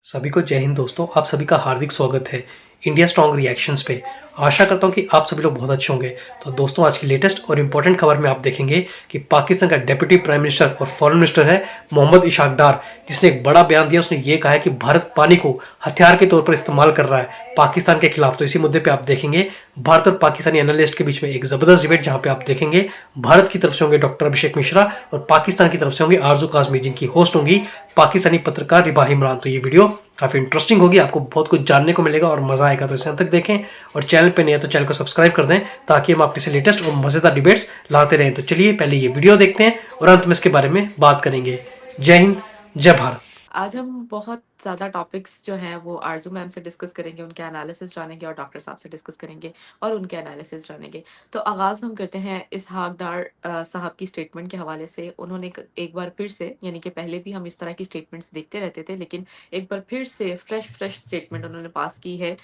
सभी को जय हिंद दोस्तों, आप सभी का हार्दिक स्वागत है इंडिया स्ट्रॉन्ग रिएक्शंस पे। आशा करता हूँ कि आप सभी लोग बहुत अच्छे होंगे। तो दोस्तों, आज की लेटेस्ट और इम्पोर्टेंट खबर में आप देखेंगे कि पाकिस्तान का डिप्टी प्राइम मिनिस्टर और फॉरेन मिनिस्टर है मोहम्मद इशाक डार, जिसने एक बड़ा बयान दिया। उसने ये कहा है कि भारत पानी को हथियार के तौर पर इस्तेमाल कर रहा है पाकिस्तान के खिलाफ। तो इसी मुद्दे पे आप देखेंगे भारत और पाकिस्तानी एनालिस्ट के बीच में एक जबरदस्त डिबेट, जहां पे आप देखेंगे भारत की तरफ से होंगे डॉक्टर अभिषेक मिश्रा और पाकिस्तान की तरफ से होंगे आरजू काजमी, जिनकी होस्ट होंगी पाकिस्तानी पत्रकार रिबा इमरान। तो ये वीडियो काफी इंटरेस्टिंग होगी, आपको बहुत कुछ जानने को मिलेगा और मजा आएगा। तो इसे अंत तक देखें और चैनल पे नहीं है तो चैनल को सब्सक्राइब कर दें, ताकि हम आपके से लेटेस्ट और मजेदार डिबेट्स लाते रहें। तो चलिए पहले ये वीडियो देखते हैं और अंत में इसके बारे में बात करेंगे। जय हिंद, जय भारत। आज हम बहुत ज़्यादा टॉपिक्स जो हैं वो आरज़ू मैम से डिस्कस करेंगे, उनके एनालिसिस जानेंगे और डॉक्टर साहब से डिस्कस करेंगे और उनके एनालिसिस जानेंगे। तो आगाज़ हम करते हैं इसहाक डार साहब की स्टेटमेंट के हवाले से। उन्होंने एक बार फिर से, यानी कि पहले भी हम इस तरह की स्टेटमेंट्स देखते रहते थे, लेकिन एक बार फिर से फ्रेश स्टेटमेंट उन्होंने पास की है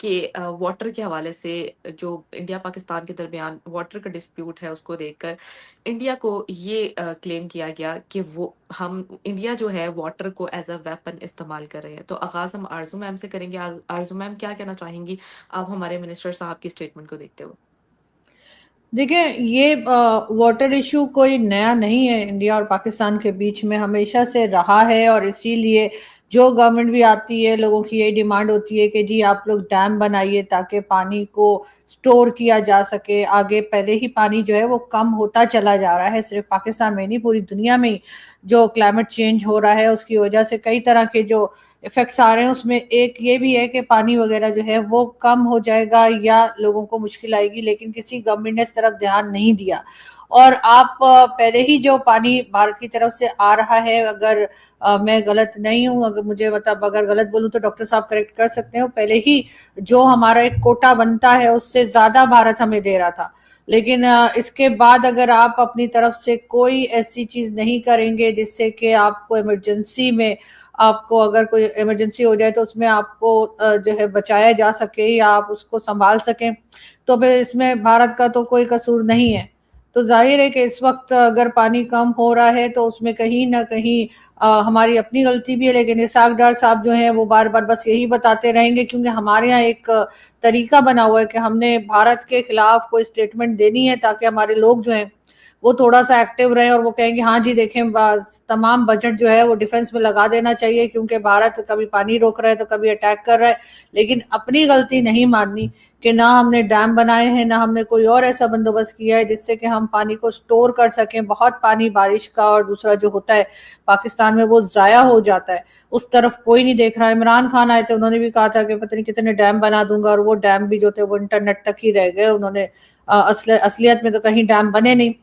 कि वाटर के हवाले से, जो इंडिया पाकिस्तान के दरमियान वाटर का डिस्प्यूट है, उसको देखकर इंडिया को ये क्लेम किया गया कि वो हम इंडिया जो है वाटर को एज अ वेपन इस्तेमाल कर रहे हैं। तो आगाज़ हम आरजू मैम से करेंगे। आरजू मैम क्या कहना चाहेंगी आप हमारे मिनिस्टर साहब की स्टेटमेंट को देखते हुए? देखिए, ये वाटर इशू कोई नया नहीं है। इंडिया और पाकिस्तान के बीच में हमेशा से रहा है और इसीलिए जो गवर्नमेंट भी आती है, लोगों की यही डिमांड होती है कि जी आप लोग डैम बनाइए ताकि पानी को स्टोर किया जा सके आगे। पहले ही पानी जो है वो कम होता चला जा रहा है, सिर्फ पाकिस्तान में नहीं पूरी दुनिया में ही। जो क्लाइमेट चेंज हो रहा है उसकी वजह से कई तरह के जो इफेक्ट्स आ रहे हैं, उसमें एक ये भी है कि पानी वगैरह जो है वो कम हो जाएगा या लोगों को मुश्किल आएगी, लेकिन किसी गवर्नमेंट ने इस तरफ ध्यान नहीं दिया। और आप पहले ही जो पानी भारत की तरफ से आ रहा है, अगर मैं गलत नहीं हूँ, अगर मुझे मतलब अगर गलत बोलूँ तो डॉक्टर साहब करेक्ट कर सकते हो, पहले ही जो हमारा एक कोटा बनता है उससे ज्यादा भारत हमें दे रहा था। लेकिन इसके बाद अगर आप अपनी तरफ से कोई ऐसी चीज नहीं करेंगे जिससे कि आपको इमरजेंसी में, आपको अगर कोई इमरजेंसी हो जाए तो उसमें आपको जो है बचाया जा सके या आप उसको संभाल सकें, तो फिर इसमें भारत का तो कोई कसूर नहीं है। तो जाहिर है कि इस वक्त अगर पानी कम हो रहा है तो उसमें कहीं ना कहीं हमारी अपनी गलती भी है। लेकिन इसहाक डार साहब जो हैं वो बार बार बस यही बताते रहेंगे, क्योंकि हमारे यहाँ एक तरीका बना हुआ है कि हमने भारत के खिलाफ कोई स्टेटमेंट देनी है ताकि हमारे लोग जो हैं वो थोड़ा सा एक्टिव रहे और वो कहेंगे हाँ जी देखें, तमाम बजट जो है वो डिफेंस में लगा देना चाहिए, क्योंकि भारत कभी पानी रोक रहा है तो कभी अटैक कर रहा है। लेकिन अपनी गलती नहीं माननी कि ना हमने डैम बनाए हैं, ना हमने कोई और ऐसा बंदोबस्त किया है जिससे कि हम पानी को स्टोर कर सकें। बहुत पानी बारिश का और दूसरा जो होता है पाकिस्तान में वो जाया हो जाता है, उस तरफ कोई नहीं देख रहा। इमरान खान आए थे, उन्होंने भी कहा था कि पता नहीं कितने डैम बना दूंगा, और वो डैम भी जो थे वो इंटरनेट तक ही रह गए। उन्होंने असलियत में तो कहीं डैम बने नहीं।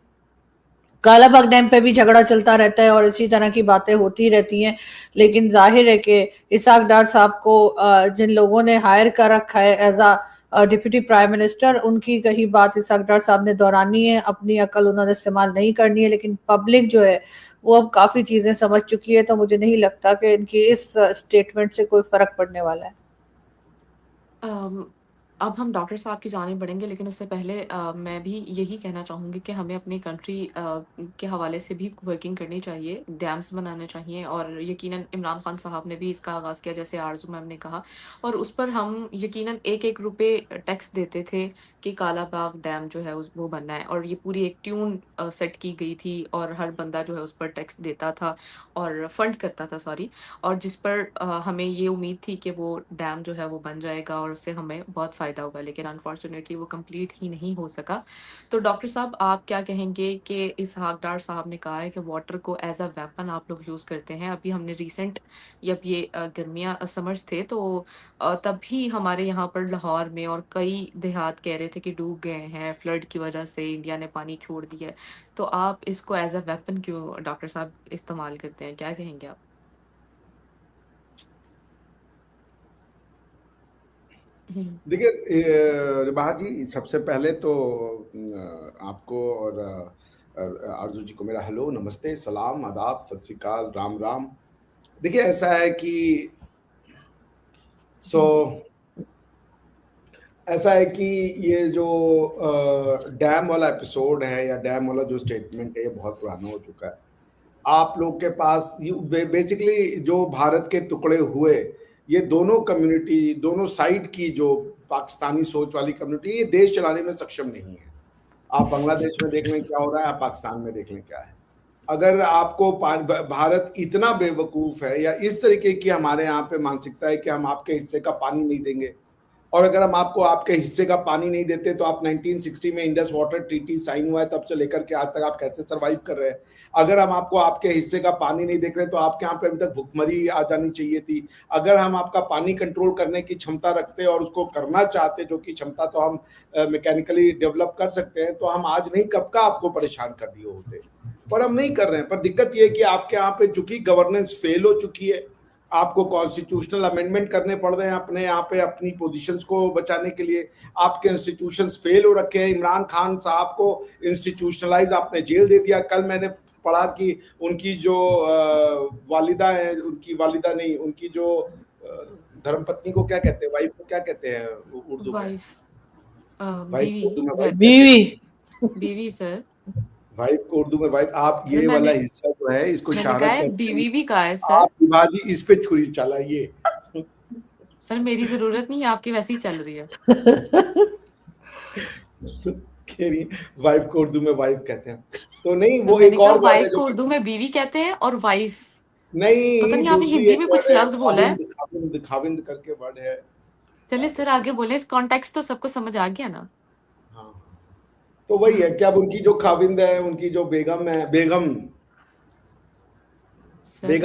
कालाबाग डैम पे भी झगड़ा चलता रहता है और इसी तरह की बातें होती रहती हैं। लेकिन जाहिर है कि इसहाक डार साहब को जिन लोगों ने हायर कर रखा है as a deputy prime minister, उनकी कही बात इसहाक डार साहब ने दोहरानी है, अपनी अकल उन्होंने इस्तेमाल नहीं करनी है। लेकिन पब्लिक जो है वो अब काफी चीजें समझ चुकी है, तो मुझे नहीं लगता कि इनकी इस स्टेटमेंट से कोई फर्क पड़ने वाला है। अम, अब हम डॉक्टर साहब की जानिब बढ़ेंगे, लेकिन उससे पहले मैं भी यही कहना चाहूँगी कि हमें अपनी कंट्री के हवाले से भी वर्किंग करनी चाहिए, डैम्स बनाने चाहिए। और यकीनन इमरान खान साहब ने भी इसका आगाज़ किया, जैसे आरजू मैम ने कहा। और उस पर हम यकीनन एक रुपये टैक्स देते थे कि कालाबाग डैम जो है वो बनना है, और ये पूरी एक ट्यून सेट की गई थी और हर बंदा जो है उस पर टैक्स देता था और फंड करता था, सॉरी। और जिस पर हमें ये उम्मीद थी कि वो डैम जो है वो बन जाएगा और उससे हमें बहुत फ़ायदा होगा, लेकिन अनफॉर्चुनेटली वो कंप्लीट ही नहीं हो सका। तो डॉक्टर साहब, आप क्या कहेंगे कि इसहाक डार साहब ने कहा है कि वाटर को एज अ वेपन आप लोग यूज़ करते हैं। अभी हमने रिसेंट, जब ये गर्मियाँ समर्स थे, तो तभी हमारे यहाँ पर लाहौर में और कई देहात कह रहे थे कि डूब गए हैं, फ्लड की वजह से इंडिया ने पानी छोड़ दिया है। तो आप इसको एज अ वेपन क्यों डॉक्टर साहब इस्तेमाल करते हैं, क्या कहेंगे आप? हुँ। देखिए, रिबाहा जी, सबसे पहले तो आपको और आरजू जी को मेरा हेलो, नमस्ते, सलाम, आदाब, सत श्री अकाल, राम राम। देखिए, ऐसा है कि सो हुँ। ऐसा है कि ये जो डैम वाला एपिसोड है या डैम वाला जो स्टेटमेंट है, ये बहुत पुराना हो चुका है। आप लोग के पास बेसिकली जो भारत के टुकड़े हुए ये दोनों कम्युनिटी, दोनों साइड की जो पाकिस्तानी सोच वाली कम्युनिटी, ये देश चलाने में सक्षम नहीं है। आप बांग्लादेश में देख लें क्या हो रहा है, आप पाकिस्तान में देख लें क्या है। अगर आपको भारत इतना बेवकूफ है या इस तरीके की हमारे यहाँ पे मानसिकता है कि हम आपके हिस्से का पानी नहीं देंगे, और अगर हम आपको आपके हिस्से का पानी नहीं देते तो आप 1960 में इंडस वाटर ट्रीटी साइन हुआ है, तब से लेकर के आज तक आप कैसे सरवाइव कर रहे हैं। अगर हम आपको आपके हिस्से का पानी नहीं देख रहे तो आपके यहाँ पे अभी तक भुखमरी आ जानी चाहिए थी। अगर हम आपका पानी कंट्रोल करने की क्षमता रखते और उसको करना चाहते, जो कि क्षमता तो हम मैकेनिकली डेवलप कर सकते हैं, तो हम आज नहीं कब का आपको परेशान कर दिए होते, पर हम नहीं कर रहे हैं। पर दिक्कत ये है कि आपके यहाँ पे चूंकि गवर्नेंस फेल हो चुकी है, आपको कॉन्स्टिट्यूशनल अमेंडमेंट करने पड़ रहे हैं अपने यहाँ पे अपनी पोजीशंस को बचाने के लिए। आपके इंस्टीट्यूशंस फेल हो रखे हैं। इमरान खान साहब को इंस्टीट्यूशनलाइज आपने जेल दे दिया। कल मैंने पढ़ा कि उनकी जो वालिदा है, उनकी वालिदा नहीं, उनकी जो धर्मपत्नी को क्या कहते हैं, वाइफ को क्या कहते हैं उर्दू में? वाइफ, वाइफ को उर्दू में वाइफ बीवी बीवी सर। वाइफ को उर्दू में वाइफ। आप ये वाला हिस्सा जो है इसको मैंने शहादत कहा है, कहते हैं। बीवी भी कहा है सर। आप शिवाजी इस पे छुरी चलाइए। सर मेरी जरूरत नहीं है, आपकी वैसी ही चल रही है। वाइफ को उर्दू में वाइफ कहते हैं, तो नहीं वो मैंने एक कहा और वाइफ को उर्दू में बीवी कहते हैं और वाइफ नहीं, पता नहीं आपने दूसरी हिंदी एक में वर्ड कुछ है, लफ्ज बोला है। खाविंद करके वर्ड है। चलिए सर आगे बोले, इस कॉन्टेक्स्ट तो सबको समझ आ गया ना। हाँ, तो वही है कि अब उनकी जो खाविंद है, उनकी जो बेगम है, बेगम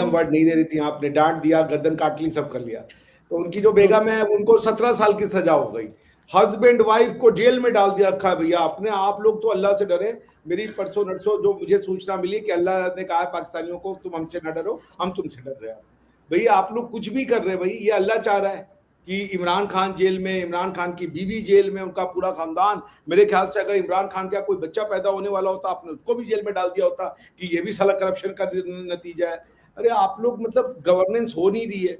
वर्ड नहीं दे रही थी, आपने डांट दिया, गर्दन काट ली, सब कर लिया। तो उनकी जो बेगम है उनको 17 साल की सजा हो गई। हस्बैंड वाइफ को जेल में डाल दिया रखा है। भैया अपने आप लोग तो अल्लाह से डरे। मेरी परसों नरसों जो मुझे सूचना मिली कि अल्लाह ने कहा पाकिस्तानियों को तुम हमसे न डरो, हम तुमसे डर रहे हैं। भैया आप लोग कुछ भी कर रहे हैं, भाई ये अल्लाह चाह रहा है कि इमरान खान जेल में, इमरान खान की बीवी जेल में, उनका पूरा खानदान। मेरे ख्याल से अगर इमरान खान का कोई बच्चा पैदा होने वाला होता, आपने उसको भी जेल में डाल दिया होता कि ये भी साला करप्शन का नतीजा है। अरे आप लोग मतलब गवर्नेंस हो नहीं रही है।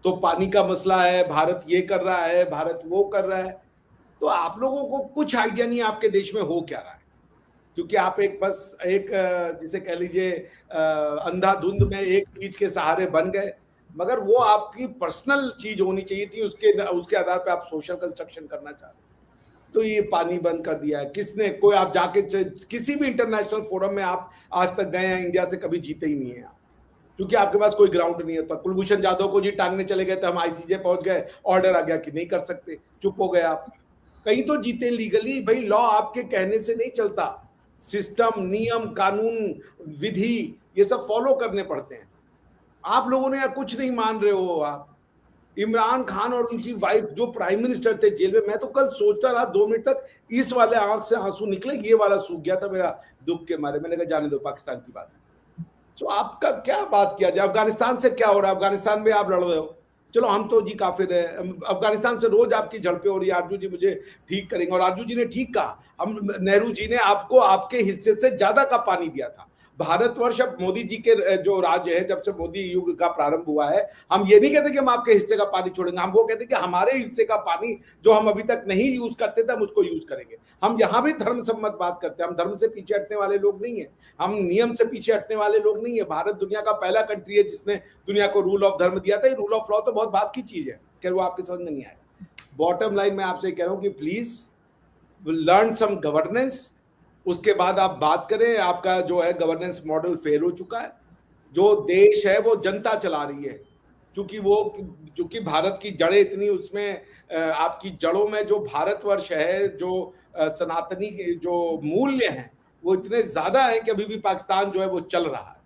तो पानी का मसला है, भारत ये कर रहा है, भारत वो कर रहा है, तो आप लोगों को कुछ आइडिया नहीं आपके देश में हो क्या रहा है, क्योंकि आप एक बस एक जिसे कह लीजिए अंधाधुंध में एक चीज के सहारे बन गए। मगर वो आपकी पर्सनल चीज होनी चाहिए थी, उसके आधार पे आप सोशल कंस्ट्रक्शन करना चाह रहे। तो ये पानी बंद कर दिया है किसने? कोई आप जाके किसी भी इंटरनेशनल फोरम में आप आज तक गए हैं, इंडिया से कभी जीते ही नहीं है आप, क्योंकि आपके पास कोई ग्राउंड नहीं होता। कुलभूषण जाधव को जी टांगने चले गए थे, हम आईसीजे पहुंच गए, ऑर्डर आ गया कि नहीं कर सकते, चुप हो गए आप। कहीं तो जीते लीगली। भाई लॉ आपके कहने से नहीं चलता, सिस्टम, नियम, कानून, विधि, ये सब फॉलो करने पड़ते हैं। आप लोगों ने यार कुछ नहीं मान रहे हो। आप इमरान खान और उनकी वाइफ जो प्राइम मिनिस्टर थे जेल में, मैं तो कल सोचता रहा 2 मिनट तक, इस वाले आंख से आंसू निकले, ये वाला सूख गया था मेरा दुख के मारे। मैंने कहा जाने दो, पाकिस्तान की बात। तो आपका क्या बात किया जाए? अफगानिस्तान से क्या हो रहा है? अफगानिस्तान में आप लड़ रहे हो, चलो हम तो जी काफिर है। अफगानिस्तान से रोज आपकी झड़पें हो रही है। आरजू जी मुझे ठीक करेंगे, और आरजू जी ने ठीक कहा, हम नेहरू जी ने आपको आपके हिस्से से ज्यादा का पानी दिया था। भारतवर्ष अब मोदी जी के जो राज्य है, जब से मोदी युग का प्रारंभ हुआ है, हम ये नहीं कहते कि हम आपके हिस्से का पानी छोड़ेंगे, हम वो कहते कि हमारे हिस्से का पानी जो हम अभी तक नहीं यूज करते थे, हम उसको यूज करेंगे। हम यहाँ भी धर्म सम्मत बात करते हैं, हम धर्म से पीछे हटने वाले लोग नहीं है, हम नियम से पीछे हटने वाले लोग नहीं है। भारत दुनिया का पहला कंट्री है जिसने दुनिया को रूल ऑफ धर्म दिया था। ये रूल ऑफ लॉ तो बहुत बात की चीज है, क्या वो आपके समझ में नहीं आया? बॉटम लाइन में आपसे कह रहा हूं कि प्लीज लर्न सम गवर्नेंस, उसके बाद आप बात करें। आपका जो है गवर्नेंस मॉडल फेल हो चुका है। जो देश है वो जनता चला रही है, चूंकि भारत की जड़ें इतनी, उसमें आपकी जड़ों में जो भारतवर्ष है, जो सनातनी जो मूल्य हैं, वो इतने ज्यादा हैं कि अभी भी पाकिस्तान जो है वो चल रहा है।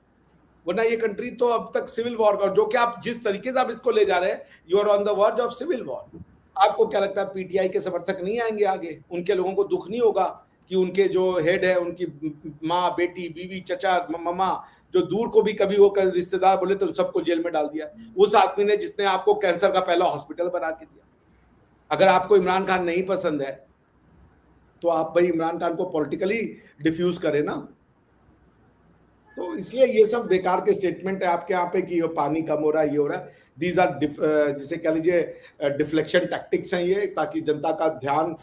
वरना ये कंट्री तो अब तक सिविल वॉर का, जो कि आप जिस तरीके से आप इसको ले जा रहे हैं, you are on the verge of civil war. आपको क्या लगता है पीटीआई के समर्थक नहीं आएंगे आगे? उनके लोगों को दुख नहीं होगा कि उनके जो हेड है, उनकी माँ, बेटी, बीवी, चचा, मम्मा, जो दूर को भी कभी वो रिश्तेदार बोले तो सबको जेल में डाल दिया। उस आदमी ने जिसने आपको कैंसर का पहला हॉस्पिटल बना के दिया। अगर आपको इमरान खान नहीं पसंद है तो आप भाई इमरान खान को पॉलिटिकली डिफ्यूज करें ना। तो इसलिए ये सब बेकार के स्टेटमेंट है आपके यहाँ पे कि पानी कम हो रहा है, ये हो रहा है। दीज आर जिसे कह लीजिए डिफ्लेक्शन टैक्टिक्स हैं ये, ताकि जनता का ध्यान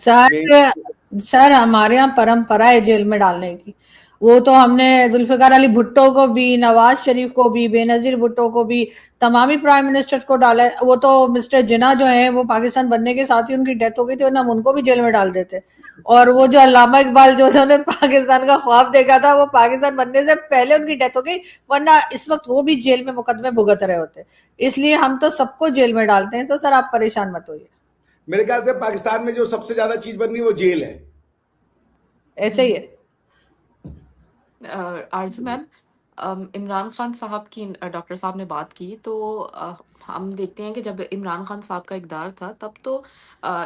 सर हमारे यहाँ परंपरा है जेल में डालने की, वो तो हमने जुल्फिकार अली भुट्टो को भी, नवाज शरीफ को भी, बेनजीर भुट्टो को भी, तमाम ही प्राइम मिनिस्टर्स को डाला है। वो तो मिस्टर जिन्ना जो है वो पाकिस्तान बनने के साथ ही उनकी डेथ हो गई थी, वरना हम उनको भी जेल में डाल देते। और वो जो अल्लामा इकबाल जो उन्होंने पाकिस्तान का ख्वाब देखा था, वो पाकिस्तान बनने से पहले उनकी डेथ हो गई, वरना इस वक्त वो भी जेल में मुकदमे भुगत रहे होते। इसलिए हम तो सबको जेल में डालते हैं। तो सर आप परेशान मत होइए, मेरे ख्याल से पाकिस्तान में जो सबसे ज्यादा चीज बन रही है वो जेल है। ऐसे ही है। आरजू मैम, इमरान खान साहब की डॉक्टर साहब ने बात की, तो हम देखते हैं कि जब इमरान खान साहब का इक़्तिदार था तब तो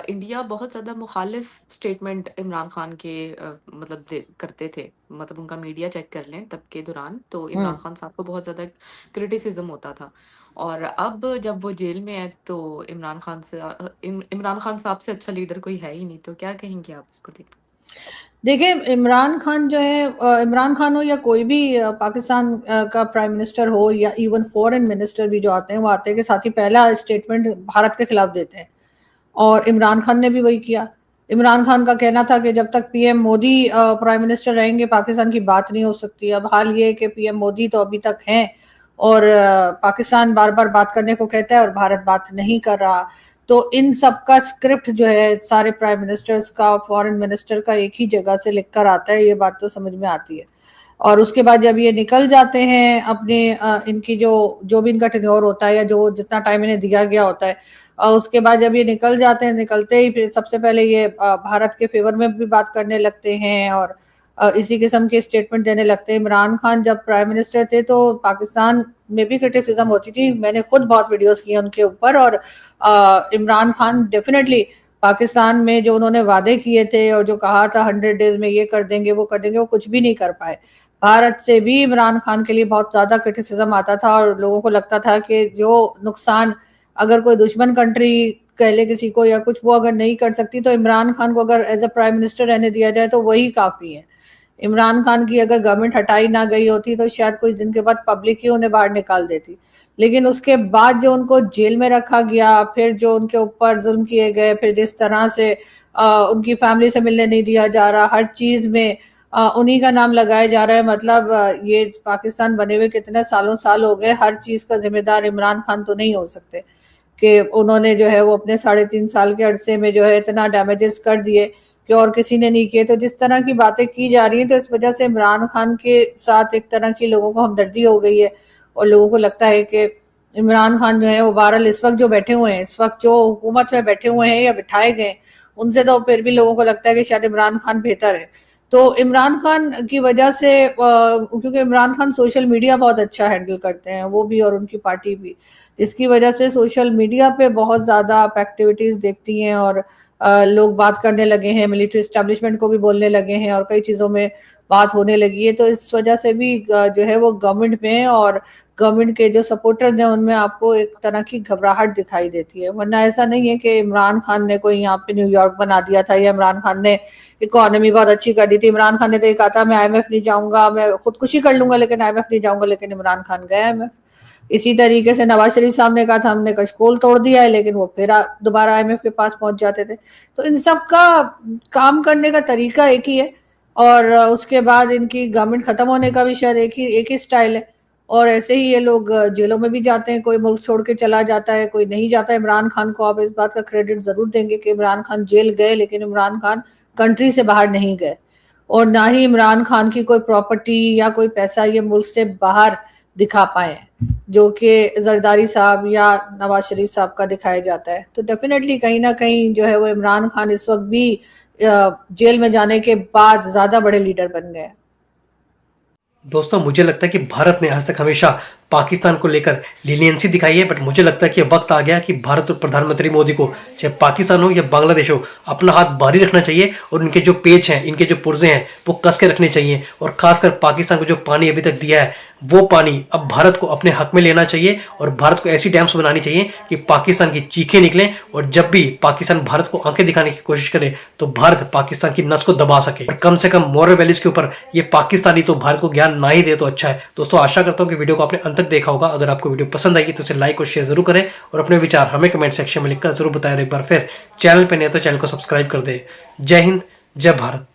इंडिया बहुत ज़्यादा मुखालिफ स्टेटमेंट इमरान खान के मतलब करते थे। मतलब उनका मीडिया चेक कर लें तब के दौरान, तो इमरान खान साहब को बहुत ज़्यादा क्रिटिसिज्म होता था। और अब जब वो जेल में है तो इमरान खान साहब से अच्छा लीडर कोई है ही नहीं। तो क्या कहेंगे आप इसको लेकर? देखिए, इमरान खान जो है, इमरान खान हो या कोई भी पाकिस्तान का प्राइम मिनिस्टर हो, या इवन फॉरेन मिनिस्टर भी जो आते हैं, वो आते के साथ ही पहला स्टेटमेंट भारत के खिलाफ देते हैं। और इमरान खान ने भी वही किया। इमरान खान का कहना था कि जब तक पीएम मोदी प्राइम मिनिस्टर रहेंगे पाकिस्तान की बात नहीं हो सकती। अब हाल ये कि पीएम मोदी तो अभी तक हैं और पाकिस्तान बार बार बात करने को कहता है और भारत बात नहीं कर रहा। तो इन सब का स्क्रिप्ट जो है सारे प्राइम मिनिस्टर्स का, फॉरेन मिनिस्टर का एक ही जगह से लिख कर आता है, ये बात तो समझ में आती है। और उसके बाद जब ये निकल जाते हैं अपने इनकी जो भी इनका टेन्योर होता है या जो जितना टाइम इन्हें दिया गया होता है, उसके बाद जब ये निकल जाते हैं, निकलते ही फिर सबसे पहले ये भारत के फेवर में भी बात करने लगते हैं और इसी किस्म के स्टेटमेंट देने लगते हैं। इमरान खान जब प्राइम मिनिस्टर थे तो पाकिस्तान में भी क्रिटिसिज्म होती थी, मैंने खुद बहुत वीडियोस किए उनके ऊपर। और इमरान खान डेफिनेटली पाकिस्तान में जो उन्होंने वादे किए थे और जो कहा था 100 डेज में ये कर देंगे वो कर देंगे, वो कुछ भी नहीं कर पाए। भारत से भी इमरान खान के लिए बहुत ज्यादा क्रिटिसिज्म आता था और लोगों को लगता था कि जो नुकसान अगर कोई दुश्मन कंट्री कह ले किसी को या कुछ, वो अगर नहीं कर सकती तो इमरान खान को अगर एज अ प्राइम मिनिस्टर रहने दिया जाए तो वही काफी है। इमरान खान की अगर गवर्नमेंट हटाई ना गई होती तो शायद कुछ दिन के बाद पब्लिक ही उन्हें बाहर निकाल देती। लेकिन उसके बाद जो उनको जेल में रखा गया, फिर जो उनके ऊपर जुल्म किए गए, फिर जिस तरह से उनकी फैमिली से मिलने नहीं दिया जा रहा, हर चीज में उन्हीं का नाम लगाया जा रहा है। मतलब ये पाकिस्तान बने हुए कितने साल हो गए, हर चीज का जिम्मेदार इमरान खान तो नहीं हो सकते कि उन्होंने जो है वो अपने 3.5 साल के अरसे में जो है इतना डैमेजेस कर दिए कि और किसी ने नहीं किए। तो जिस तरह की बातें की जा रही हैं तो इस वजह से इमरान खान के साथ एक तरह की लोगों को हमदर्दी हो गई है और लोगों को लगता है कि इमरान खान जो है वो बहरहाल इस वक्त जो बैठे हुए हैं, इस वक्त जो हुकूमत में बैठे हुए हैं या बिठाए गए, उनसे तो फिर भी लोगों को लगता है कि शायद इमरान खान बेहतर है। तो इमरान खान की वजह से क्योंकि इमरान खान सोशल मीडिया बहुत अच्छा हैंडल करते हैं, वो भी और उनकी पार्टी भी, जिसकी वजह से सोशल मीडिया पे बहुत ज्यादा आप एक्टिविटीज देखती हैं और लोग बात करने लगे हैं, मिलिट्री एस्टेब्लिशमेंट को भी बोलने लगे हैं और कई चीजों में बात होने लगी है। तो इस वजह से भी जो है वो गवर्नमेंट में और गवर्नमेंट के जो सपोर्टर्स हैं उनमें आपको एक तरह की घबराहट दिखाई देती है। वरना ऐसा नहीं है कि इमरान खान ने कोई यहाँ पे न्यूयॉर्क बना दिया था या इमरान खान ने इकोनॉमी बहुत अच्छी कर दी थी। इमरान खान ने तो ये कहा था मैं IMF नहीं जाऊंगा, मैं खुदकुशी कर लूंगा लेकिन IMF नहीं जाऊंगा, लेकिन इमरान खान गया IMF। इसी तरीके से नवाज शरीफ साहब ने कहा था हमने कशकोल तोड़ दिया है, लेकिन वो फिर दोबारा IMF के पास पहुंच जाते थे। तो इन सब का काम करने का तरीका एक ही है और उसके बाद इनकी गवर्नमेंट खत्म होने का भी शायद एक ही स्टाइल है। और ऐसे ही ये लोग जेलों में भी जाते हैं, कोई मुल्क छोड़ के चला जाता है, कोई नहीं जाता। इमरान खान को आप इस बात का क्रेडिट जरूर देंगे कि इमरान खान जेल गए लेकिन इमरान खान कंट्री से बाहर नहीं गए और ना ही इमरान खान की कोई प्रॉपर्टी या कोई पैसा ये मुल्क से बाहर दिखा पाए, जो कि जरदारी साहब या नवाज शरीफ साहब का दिखाया जाता है। तो डेफिनेटली कहीं ना कहीं जो है वो इमरान खान इस वक्त भी जेल में जाने के बाद ज्यादा बड़े लीडर बन गए। दोस्तों मुझे लगता है कि भारत ने आज तक हमेशा पाकिस्तान को लेकर लीनियंसी दिखाई है, बट मुझे लगता है कि वक्त आ गया कि भारत और प्रधानमंत्री मोदी को, चाहे पाकिस्तान हो या बांग्लादेश हो, अपना हाथ बाहरी रखना चाहिए और इनके जो पेच हैं, इनके जो पुर्जे हैं वो कस के रखने चाहिए। और खासकर पाकिस्तान को जो पानी अभी तक दिया है वो पानी अब भारत को अपने हक में लेना चाहिए और भारत को ऐसी डैम्स बनानी चाहिए कि पाकिस्तान की चीखें निकलें और जब भी पाकिस्तान भारत को आंखें दिखाने की कोशिश करे तो भारत पाकिस्तान की नस को दबा सके। और कम से कम मॉरल वैल्यूज के ऊपर ये पाकिस्तानी तो भारत को ज्ञान ना ही दे तो अच्छा है। दोस्तों आशा करता हूं कि वीडियो को आपने अंत तक देखा होगा। अगर आपको वीडियो पसंद आई तो इसे लाइक और शेयर जरूर करें और अपने विचार हमें कमेंट सेक्शन में लिखकर जरूर बताएं। एक बार फिर चैनल पर नए तो चैनल को सब्सक्राइब कर दे। जय हिंद, जय भारत।